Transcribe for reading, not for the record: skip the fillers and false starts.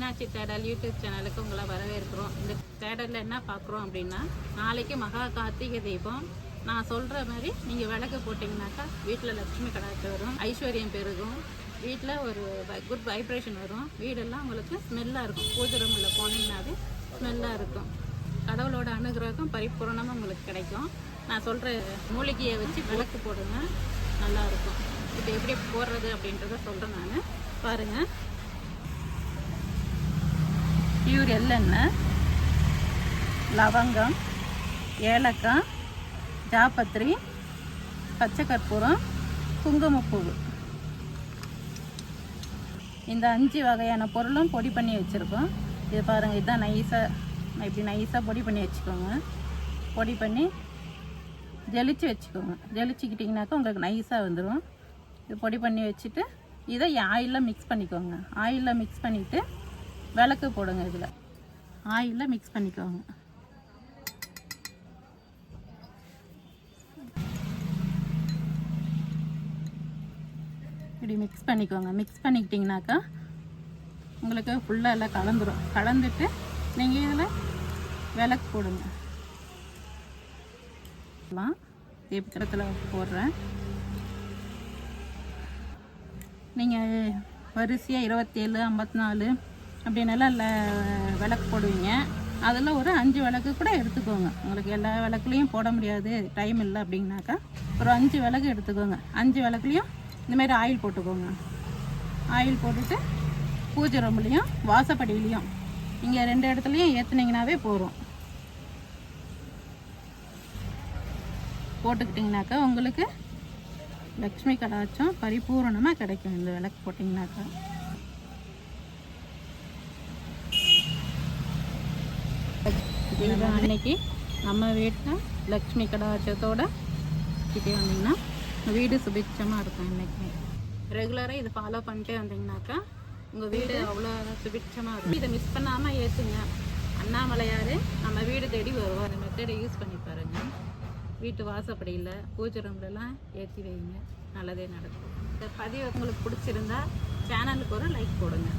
மீனாட்சி தேடல் யூடியூப் சேனலுக்கு உங்களை வரவேற்கிறோம். இந்த தேடலில் என்ன பார்க்குறோம் அப்படின்னா, நாளைக்கு மகா கார்த்திகை தீபம். நான் சொல்கிற மாதிரி நீங்கள் விளக்கு போட்டிங்கனாக்கா வீட்டில் லட்சுமி கடாட்சி வரும், ஐஸ்வர்யம் பெருகும், வீட்டில் ஒரு குட் வைப்ரேஷன் வரும், வீடெல்லாம் உங்களுக்கு ஸ்மெல்லாக இருக்கும். பூஜை ரூமில் போனீங்கன்னாவே ஸ்மெல்லாக இருக்கும். கடவுளோட அனுகிரகம் பரிபூர்ணமாக உங்களுக்கு கிடைக்கும். நான் சொல்கிற மூலிகையை வச்சு விளக்கு போடுங்க, நல்லாயிருக்கும். இப்போ எப்படி போடுறது அப்படின்றத சொல்கிறேன் நான், பாருங்கள். பியூர் எள்ளெண்ணெய், லவங்கம், ஏலக்காய், ஜாப்பத்திரி, பச்சை கற்பூரம், குங்குமப்பூ, இந்த 5 வகையான பொருளும் பொடி பண்ணி வச்சுருக்கோம். இது பாருங்கள், இதுதான் இப்படி நைஸாக பொடி பண்ணி வச்சுக்கோங்க. பொடி பண்ணி ஜலிச்சு வச்சுக்கோங்க. ஜலிச்சுக்கிட்டிங்கனாக்கா உங்களுக்கு நைஸாக வந்துடும். இது பொடி பண்ணி வச்சுட்டு இதை ஆயிலில் மிக்ஸ் பண்ணிக்கோங்க. ஆயிலில் மிக்ஸ் பண்ணிவிட்டு விளக்கு போடுங்க. இதில் ஆயிலில் மிக்ஸ் பண்ணிக்கோங்க. இப்படி மிக்ஸ் பண்ணிக்கோங்க. மிக்ஸ் பண்ணிக்கிட்டிங்கனாக்கா உங்களுக்கு ஃபுல்லாக எல்லாம் கலந்துடும். கலந்துட்டு நீங்கள் இதில் விளக்கு போடுங்க. தீபத்தில் போடுறேன். நீங்கள் வரிசையாக 27, 54 அப்படின்னால விளக்கு போடுவீங்க. அதில் ஒரு 5 விளக்கு கூட எடுத்துக்கோங்க. உங்களுக்கு எல்லா விளக்குலேயும் போட முடியாது, டைம் இல்லை அப்படின்னாக்கா ஒரு 5 விளக்கு எடுத்துக்கோங்க. 5 விளக்குலேயும் இந்தமாரி ஆயில் போட்டுக்கோங்க. ஆயில் போட்டுட்டு பூஜை ரூம்லேயும் வாசப்படியிலையும் இங்கே 2 இடத்துலையும் ஏற்றுனீங்கன்னாவே போதும். போட்டுக்கிட்டிங்கனாக்கா உங்களுக்கு லக்ஷ்மி கடாட்சம் பரிபூர்ணமாக கிடைக்கும். இந்த விளக்கு போட்டிங்கனாக்கா அன்னைக்கு நம்ம வீட்டில் லக்ஷ்மி கடாட்சத்தோட கிட்டே வந்தீங்கன்னா வீடு சுபிட்சமாக இருக்கும். இன்றைக்கி ரெகுலராக இதை ஃபாலோ பண்ணிட்டே வந்தீங்கன்னாக்கா உங்கள் வீடு அவ்வளோ சுபிட்சமாக இருக்கும். இதை மிஸ் பண்ணாமல் ஏற்றுங்க. அண்ணாமலையார் நம்ம வீடு தேடி வருவோம். அந்த மெத்தடை யூஸ் பண்ணி பாருங்கள். வீட்டு வாசப்படியில் பூஜை ரூம்லலாம் ஏற்றி வைங்க, நல்லதே நடக்கும். இந்த பதிவு உங்களுக்கு பிடிச்சிருந்தா சேனலுக்கு ஒரு லைக் போடுங்க.